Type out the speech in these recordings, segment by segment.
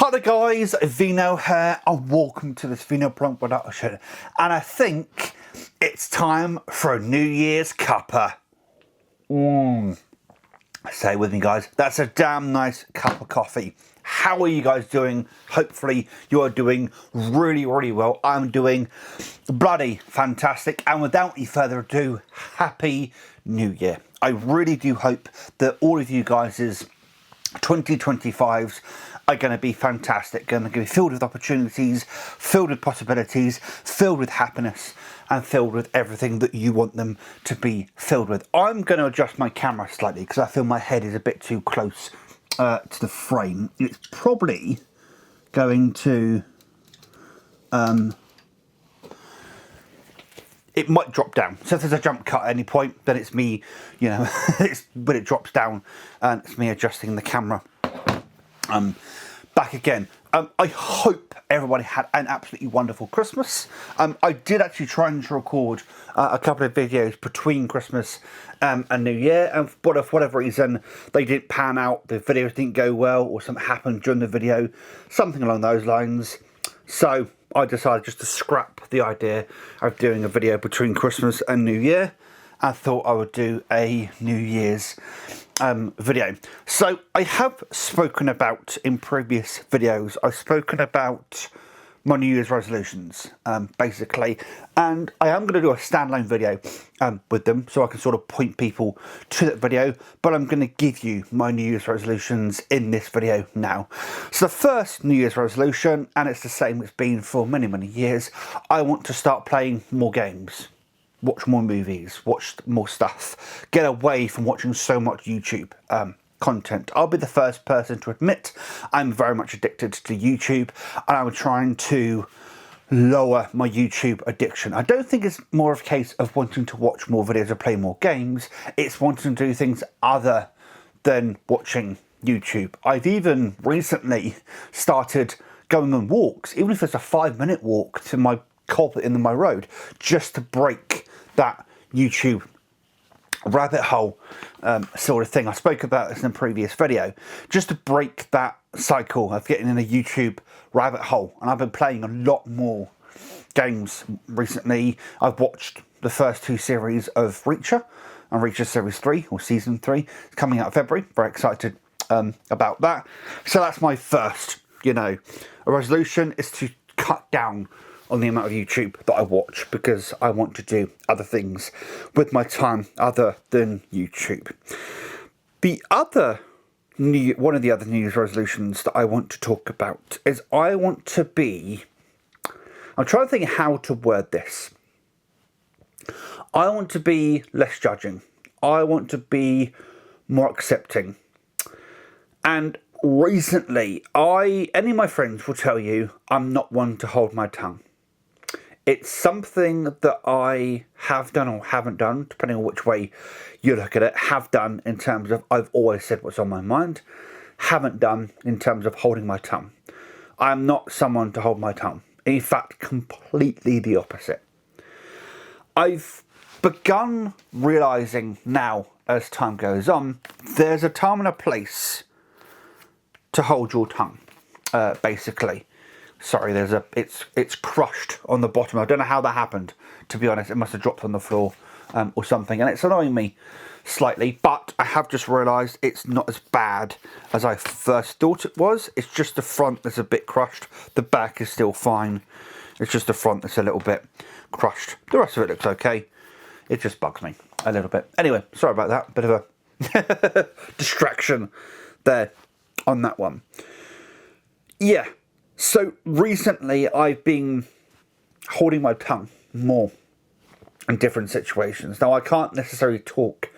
Hi there guys, Vino here and welcome to this Vino Plunk production, and I think it's time for a New Year's cuppa. Say it with me guys, that's a damn nice cup of coffee. How are you guys doing? Hopefully you are doing really well. I'm doing bloody fantastic, and without any further ado, Happy New Year. I really do hope that all of you guys' 2025s are going to be fantastic, going to be filled with opportunities, filled with possibilities, filled with happiness, and filled with everything that you want them to be filled with. I'm going to adjust my camera slightly because I feel my head is a bit too close to the frame. It's probably going to it might drop down, so if there's a jump cut at any point, then it's me, you know, when it drops down, and it's me adjusting the camera back again. I hope everybody had an absolutely wonderful Christmas. I did actually try and record a couple of videos between Christmas and New Year, but for whatever reason they didn't pan out, the videos didn't go well, or something happened during the video, something along those lines. So I decided just to scrap the idea of doing a video between Christmas and New Year. I thought I would do a New Year's video. So I have spoken about, in previous videos, I've spoken about my New Year's resolutions, basically, and I am going to do a standalone video with them, so I can sort of point people to that video, but I'm going to give you my New Year's resolutions in this video now. So the first New Year's resolution, and it's the same it's been for many years, I want to start playing more games, watch more movies, watch more stuff, get away from watching so much YouTube content. I'll be the first person to admit I'm very much addicted to YouTube, and I'm trying to lower my YouTube addiction. I don't think it's more of a case of wanting to watch more videos or play more games, it's wanting to do things other than watching YouTube. I've even recently started going on walks, even if it's a 5-minute walk to my culvert in my road, just to break that YouTube rabbit hole sort of thing. I spoke about this in a previous video, just to break that cycle of getting in a YouTube rabbit hole. And I've been playing a lot more games recently. I've watched the first 2 series of Reacher, and Reacher Series 3, or Season 3, it's coming out in February. Very excited about that. So that's my first, a resolution, is to cut down on the amount of YouTube that I watch, because I want to do other things with my time other than YouTube. The other one of the other New Year's resolutions that I want to talk about is I'm trying to think how to word this. I want to be less judging. I want to be more accepting. And recently, any of my friends will tell you I'm not one to hold my tongue. It's something that I have done or haven't done, depending on which way you look at it. Have done in terms of I've always said what's on my mind. Haven't done in terms of holding my tongue. I'm not someone to hold my tongue. In fact, completely the opposite. I've begun realising now, as time goes on, there's a time and a place to hold your tongue, basically. Sorry, it's crushed on the bottom. I don't know how that happened, to be honest. It must have dropped on the floor or something, and it's annoying me slightly, but I have just realised it's not as bad as I first thought it was. It's just the front that's a bit crushed. The back is still fine. It's just the front that's a little bit crushed. The rest of it looks okay. It just bugs me a little bit. Anyway, sorry about that. Bit of a distraction there on that one. Yeah. So recently I've been holding my tongue more in different situations. Now I can't necessarily talk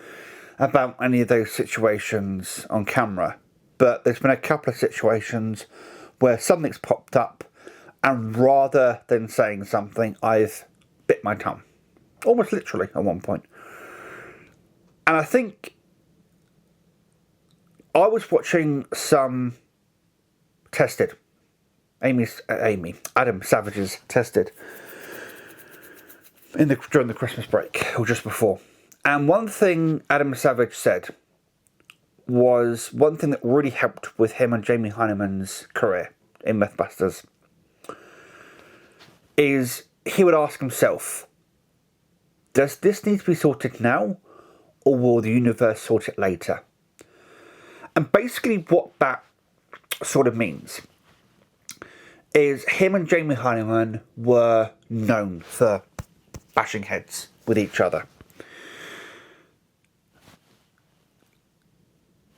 about any of those situations on camera, but there's been a couple of situations where something's popped up, and rather than saying something, I've bit my tongue. Almost literally at one point. And I think I was watching some Tested. Adam Savage's Tested during the Christmas break, or just before. And one thing Adam Savage said was one thing that really helped with him and Jamie Hyneman's career in Mythbusters, is he would ask himself, does this need to be sorted now, or will the universe sort it later? And basically what that sort of means is him and Jamie Hyneman were known for bashing heads with each other.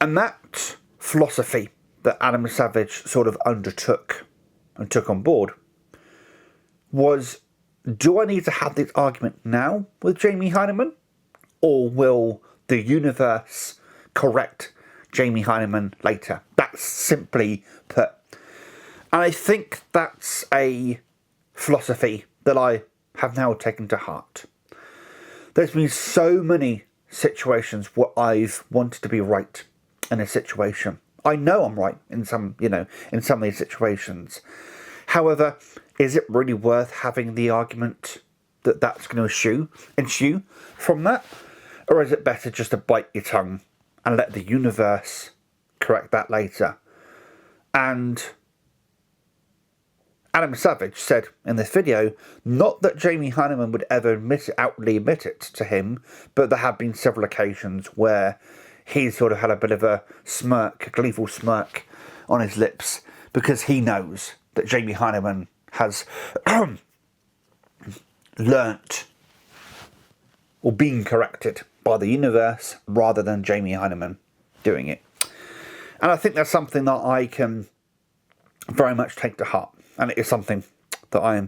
And that philosophy that Adam Savage sort of undertook and took on board was, do I need to have this argument now with Jamie Hyneman, or will the universe correct Jamie Hyneman later? That's simply put. And I think that's a philosophy that I have now taken to heart. There's been so many situations where I've wanted to be right in a situation. I know I'm right in some of these situations. However, is it really worth having the argument that that's going to ensue from that? Or is it better just to bite your tongue and let the universe correct that later? And Adam Savage said in this video, not that Jamie Hyneman would ever outwardly admit it to him, but there have been several occasions where he sort of had a bit of a smirk, a gleeful smirk on his lips, because he knows that Jamie Hyneman has learnt or been corrected by the universe rather than Jamie Hyneman doing it. And I think that's something that I can very much take to heart. And it is something that I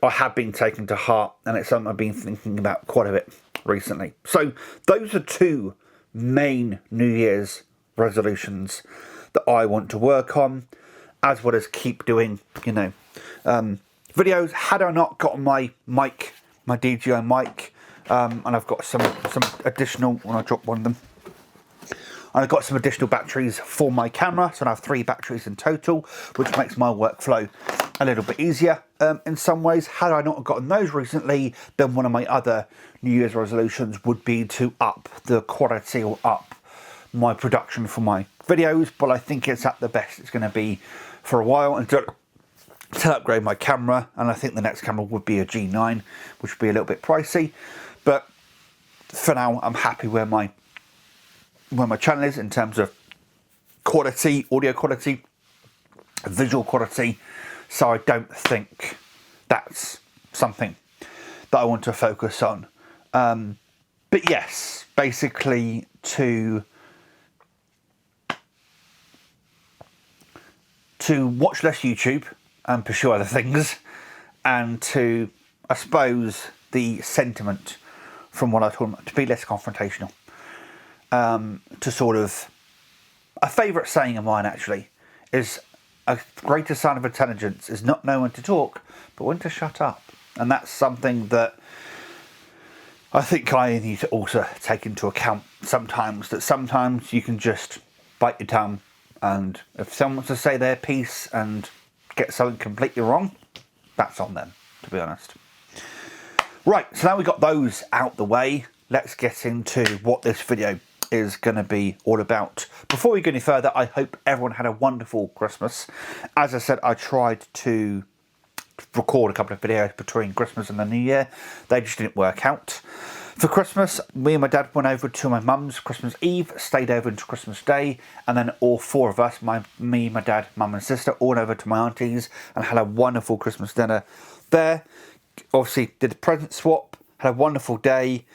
have been taking to heart, and it's something I've been thinking about quite a bit recently. So those are two main New Year's resolutions that I want to work on, as well as keep doing, videos. Had I not gotten my mic, my DJI mic, and I've got some additional, when I drop one of them, and I've got some additional batteries for my camera, so I have 3 batteries in total, which makes my workflow a little bit easier in some ways. Had I not gotten those recently, then one of my other New Year's resolutions would be to up the quality or up my production for my videos, but I think it's at the best it's going to be for a while until upgrade my camera, and I think the next camera would be a G9, which would be a little bit pricey, but for now I'm happy where my channel is in terms of quality, audio quality, visual quality, so I don't think that's something that I want to focus on. But yes, basically to watch less YouTube and pursue other things, and to, I suppose, the sentiment from what I told them, to be less confrontational. To sort of, a favourite saying of mine actually is, a greater sign of intelligence is not knowing when to talk, but when to shut up. And that's something that I think I need to also take into account sometimes, that sometimes you can just bite your tongue, and if someone wants to say their piece and get something completely wrong, that's on them, to be honest. Right, so now we've got those out the way, let's get into what this video is going to be all about. Before we go any further, I hope everyone had a wonderful Christmas. As I said, I tried to record a couple of videos between Christmas and the New Year. They just didn't work out. For Christmas, me and my dad went over to my mum's Christmas Eve, stayed over until Christmas Day, and then all 4 of us, me, my dad, mum and sister, all went over to my auntie's and had a wonderful Christmas dinner there. Obviously did the present swap, had a wonderful day,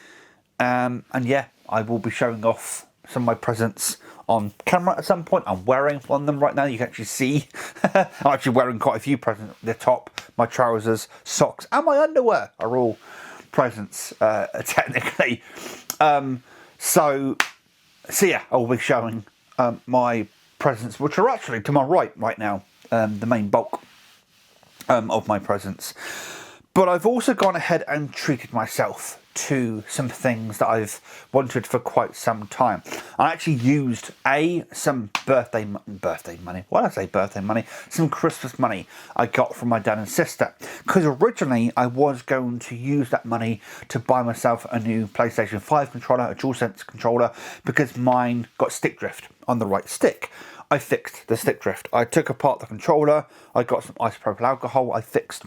and yeah, I will be showing off some of my presents on camera at some point. I'm wearing one of them right now, you can actually see. I'm actually wearing quite a few presents. The top, my trousers, socks, and my underwear are all presents, technically. So yeah, I'll be showing my presents, which are actually to my right now, the main bulk of my presents. But I've also gone ahead and treated myself to some things that I've wanted for quite some time. I actually used some birthday money. Why did I say birthday money? Some Christmas money I got from my dad and sister. Because originally I was going to use that money to buy myself a new PlayStation 5 controller, a DualSense controller, because mine got stick drift on the right stick. I fixed the stick drift. I took apart the controller, I got some isopropyl alcohol, I fixed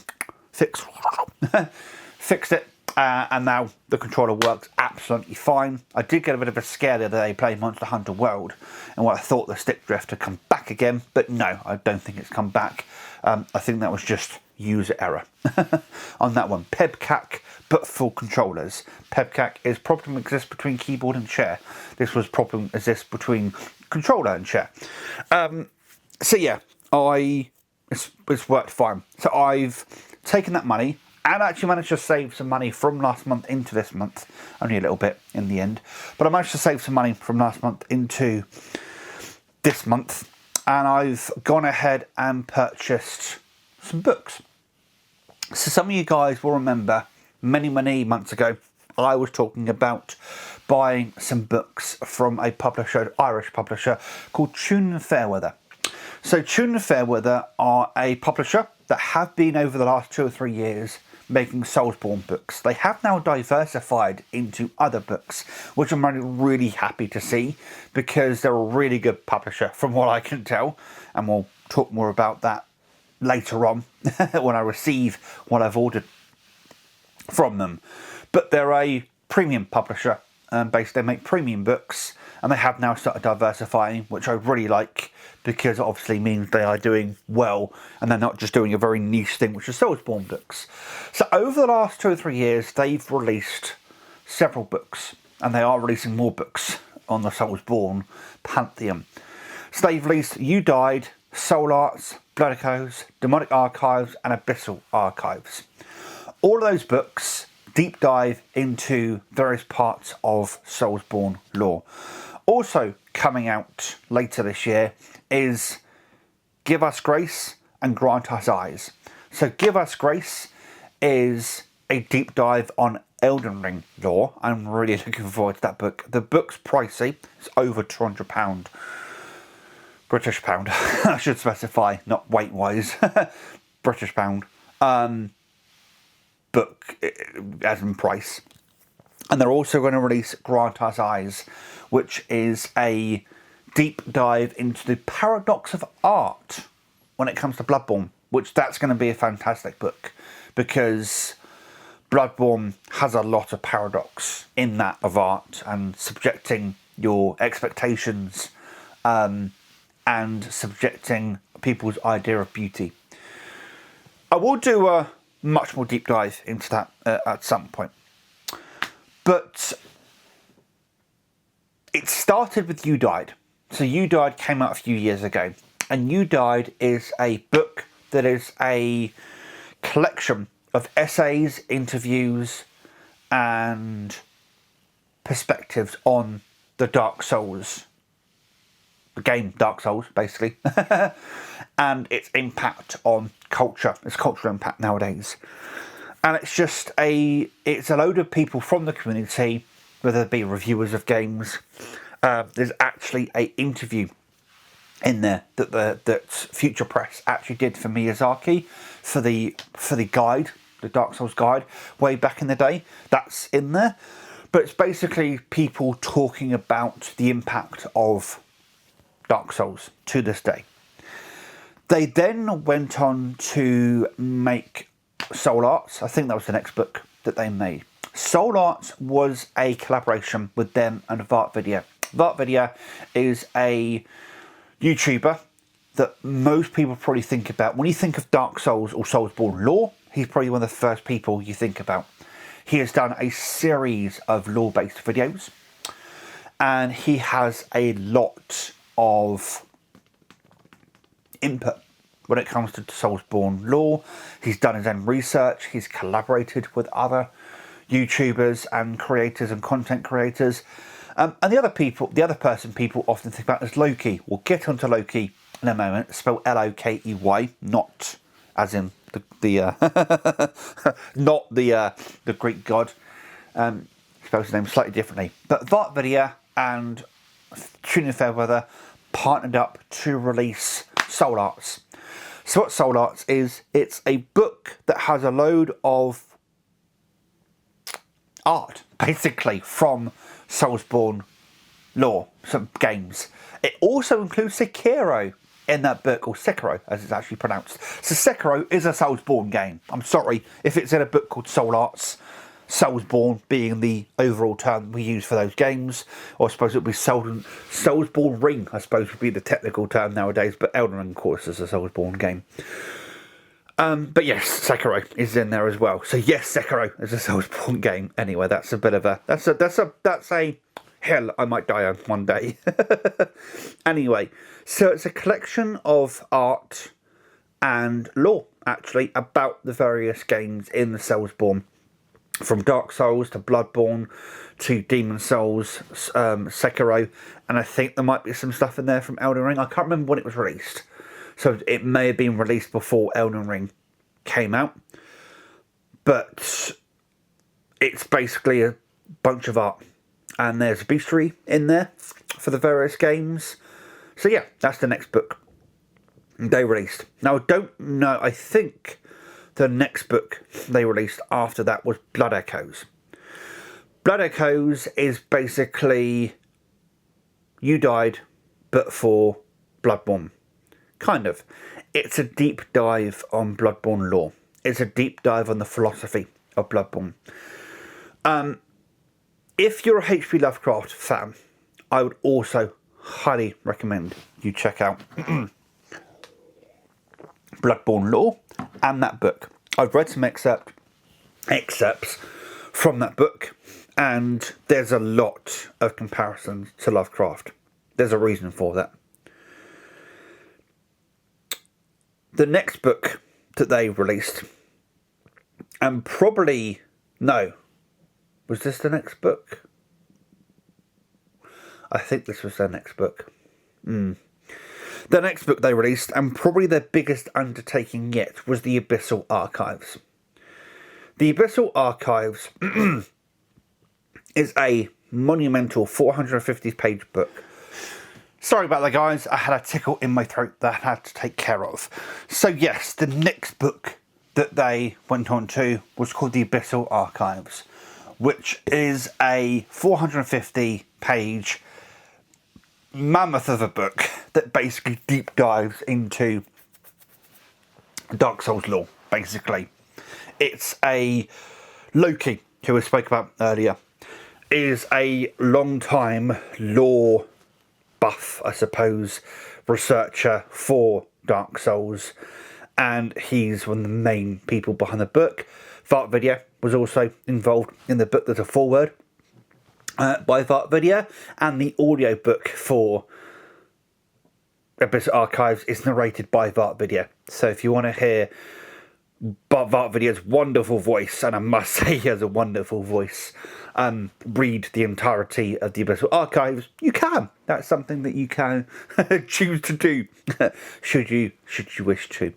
it, and now the controller works absolutely fine. I did get a bit of a scare the other day playing Monster Hunter World, and what I thought the stick drift had come back again, but no, I don't think it's come back. I think that was just user error on that one. PEBCAC, but full controllers. PEBCAC is problem exists between keyboard and chair. This was problem exists between controller and chair. So yeah, it's worked fine. So I've taken that money and actually managed to save some money from last month into this month. Only a little bit in the end, but I managed to save some money from last month into this month, and I've gone ahead and purchased some books. So some of you guys will remember many months ago I was talking about buying some books from a publisher, Irish publisher called Tune and Fairweather. So Tune and Fairweather are a publisher that have been over the last 2 or 3 years making Soulsborne books. They have now diversified into other books, which I'm really happy to see, because they're a really good publisher from what I can tell, and we'll talk more about that later on when I receive what I've ordered from them. But they're a premium publisher, basically they make premium books, and they have now started diversifying, which I really like, because it obviously means they are doing well and they're not just doing a very niche thing, which is Soulsborne books. So over the last 2 or 3 years they've released several books, and they are releasing more books on the Soulsborne pantheon. So they've released You Died, Soul Arts, Blood Echoes, Demonic Archives and Abyssal Archives. All of those books deep dive into various parts of Soulsborne lore. Also coming out later this year is Give Us Grace and Grant Us Eyes. So Give Us Grace is a deep dive on Elden Ring lore. I'm really looking forward to that book. The book's pricey. It's over £200. British pound. I should specify, not weight-wise. British pound. Book as in price. And they're also going to release Grant Us Eyes, which is a deep dive into the paradox of art when it comes to Bloodborne, which that's going to be a fantastic book, because Bloodborne has a lot of paradox in that of art and subjecting your expectations and subjecting people's idea of beauty. I will do a much more deep dive into that at some point. But it started with You Died. So You Died came out a few years ago. And You Died is a book that is a collection of essays, interviews, and perspectives on the Dark Souls. The game Dark Souls, basically. And its impact on culture. Its cultural impact nowadays. And it's just it's a load of people from the community, whether it be reviewers of games. There's actually an interview in there that Future Press actually did for Miyazaki for the guide, the Dark Souls guide, way back in the day. That's in there. But it's basically people talking about the impact of Dark Souls to this day. They then went on to make Soul Arts. I think that was the next book that they made. Soul Arts was a collaboration with them and VartVidya. VartVidya is a YouTuber that most people probably think about. When you think of Dark Souls or Soulsborne lore, he's probably one of the first people you think about. He has done a series of lore-based videos, and he has a lot of input when it comes to Soulsborne lore. He's done his own research. He's collaborated with other YouTubers and creators and content creators. And the other person people often think about is Loki. We'll get onto Loki in a moment. Spelled Lokey, not as in not the Greek god. Spells his name slightly differently. But VartVidya and Tune and Fairweather partnered up to release Soul Arts. So what Soul Arts is, it's a book that has a load of art, basically, from Soulsborne lore, some games. It also includes Sekiro in that book, or Sekiro as it's actually pronounced. So Sekiro is a Soulsborne game. I'm sorry if it's in a book called Soul Arts. Soulsborne being the overall term we use for those games, or I suppose it would be Soulsborne Ring, I suppose would be the technical term nowadays, but Elden Ring, of course, is a Soulsborne game. But yes, Sekiro is in there as well. So yes, Sekiro is a Soulsborne game. Anyway, that's a bit of a that's a hill I might die on one day. Anyway, so it's a collection of art and lore actually about the various games in the Soulsborne. From Dark Souls to Bloodborne to Demon Souls, Sekiro, and I think there might be some stuff in there from Elden Ring. I can't remember when it was released, so it may have been released before Elden Ring came out. But it's basically a bunch of art, and there's a bestiary in there for the various games. So yeah, that's the next book they released. Now I don't know, I think the next book they released after that was Blood Echoes. Blood Echoes is basically You Died, but for Bloodborne. Kind of. It's a deep dive on Bloodborne lore. It's a deep dive on the philosophy of Bloodborne. If you're a H.P. Lovecraft fan, I would also highly recommend you check out Bloodborne lore and that book. I've read some excerpts from that book, and there's a lot of comparisons to Lovecraft. There's a reason for that. The next book that they released, and probably, no, was this the next book? I think this was their next book. The next book they released, and probably their biggest undertaking yet, was the Abyssal Archives. The Abyssal Archives is a monumental 450-page book. Sorry about that, guys. I had a tickle in my throat that I had to take care of. So yes, the next book that they went on to was called the Abyssal Archives, which is a 450-page mammoth of a book that basically deep dives into Dark Souls lore, basically. It's a Loki, who I spoke about earlier, is a long-time lore buff, I suppose, researcher for Dark Souls, and he's one of the main people behind the book. Vart Video was also involved in the book. There's a foreword by Vart Video, and the audiobook for Abyssal Archives is narrated by Vart Video. So if you want to hear Vart Video's wonderful voice, and I must say he has a wonderful voice, read the entirety of the Abyssal Archives, you can. That's something that you can choose to do, should you wish to.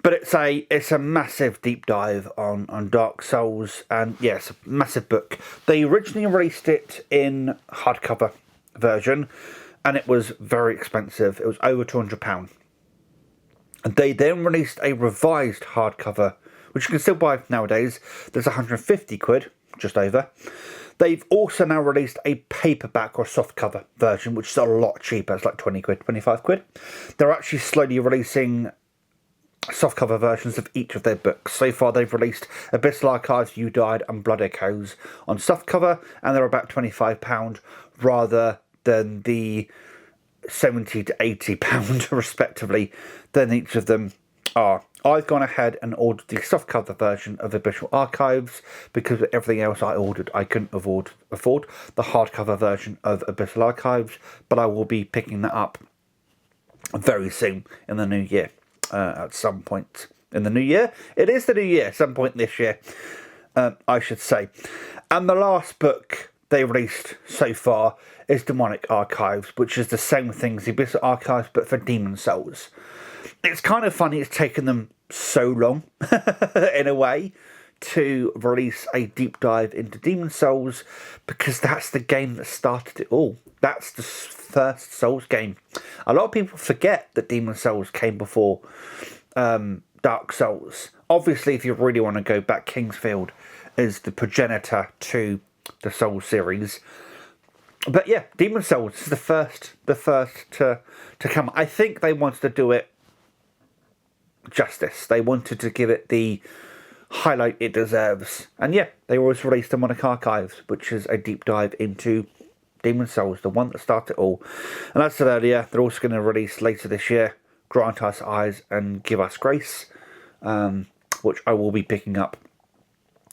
But it's a massive deep dive on Dark Souls, and yes, a massive book. They originally released it in hardcover version, and it was very expensive. It was over £200. And they then released a revised hardcover, which you can still buy nowadays. There's 150 quid, just over. They've also now released a paperback or softcover version, which is a lot cheaper. It's like 20 quid, 25 quid. They're actually slowly releasing softcover versions of each of their books. So far they've released Abyssal Archives, You Died and Blood Echoes on softcover, and they're about £25 rather than the £70 to £80 respectively than each of them are. I've gone ahead and ordered the softcover version of Abyssal Archives because with everything else I ordered I couldn't afford the hardcover version of Abyssal Archives, but I will be picking that up very soon in the new year. At some point in the new year. It is the new year, some point this year, I should say. And the last book they released so far is Demonic Archives, which is the same thing as the Abyssal Archives, but for Demon Souls. It's kind of funny it's taken them so long, in a way, to release a deep dive into Demon Souls, because that's the game that started it all. That's the first Souls game. A lot of people forget that Demon Souls came before Dark Souls. Obviously, if you really want to go back, Kingsfield is the progenitor to the Souls series. But yeah, Demon Souls is the first to come. I think they wanted to do it justice. They wanted to give it the highlight it deserves. And yeah, they always released Demonic Archives, which is a deep dive into Demon Souls, the one that started it all. And as I said earlier, they're also going to release later this year Grant Us Eyes and Give Us Grace, which I will be picking up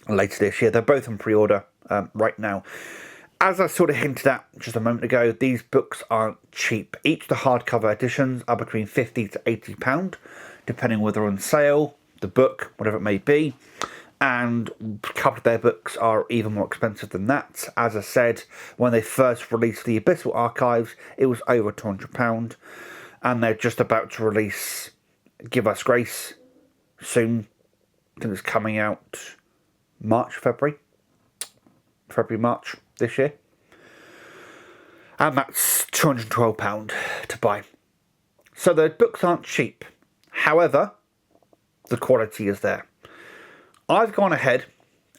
later this year. They're both on pre-order right now. As I sort of hinted at just a moment ago, these books aren't cheap. Each of the hardcover editions are between £50 to £80, depending whether on sale, the book, whatever it may be. And a couple of their books are even more expensive than that. As I said, when they first released the Abyssal Archives, it was over £200. And they're just about to release Give Us Grace soon. I think it's coming out February, March this year. And that's £212 to buy. So the books aren't cheap. However, the quality is there. I've gone ahead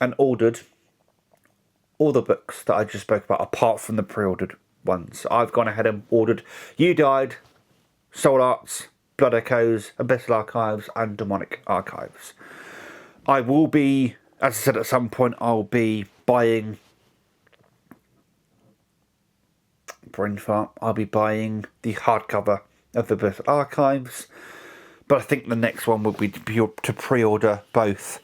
and ordered all the books that I just spoke about, apart from the pre-ordered ones. I've gone ahead and ordered You Died, Soul Arts, Blood Echoes, Abyssal Archives, and Demonic Archives. I will be, as I said, at some point, I'll be buying... brain fart. I'll be buying the hardcover of the Abyssal Archives. But I think the next one will be to pre-order both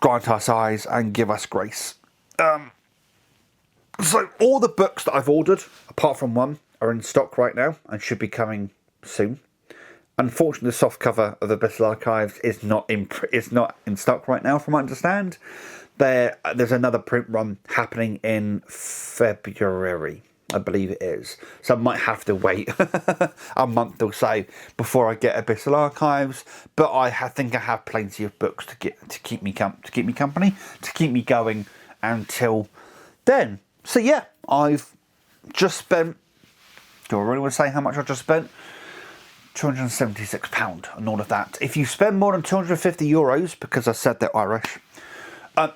Grant Us Eyes and Give Us Grace. So all the books that I've ordered, apart from one, are in stock right now and should be coming soon. Unfortunately, the soft cover of the Abyssal Archives is not in stock right now, from what I understand. There's another print run happening in February, I believe it is. So I might have to wait a month or so before I get Abyssal Archives. But I think I have plenty of books to keep me company, to keep me going until then. So yeah, I've just spent. Do I really want to say how much I just spent? £276 on all of that. If you spend more than €250, because I said they're Irish,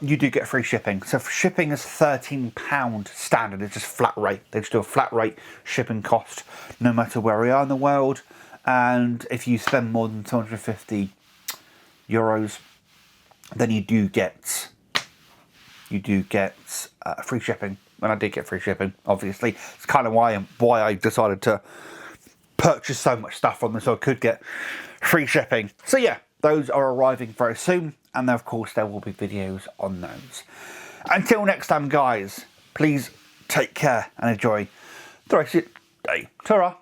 you do get free shipping. So for shipping is £13 standard. It's just flat rate. They just do a flat rate shipping cost no matter where we are in the world. And if you spend more than €250, then you do get free shipping. And I did get free shipping, obviously. It's kind of why I decided to purchase so much stuff from them, so I could get free shipping. So yeah, those are arriving very soon, and of course there will be videos on those. Until next time, guys, please take care and enjoy the rest of your day. Ta-ra!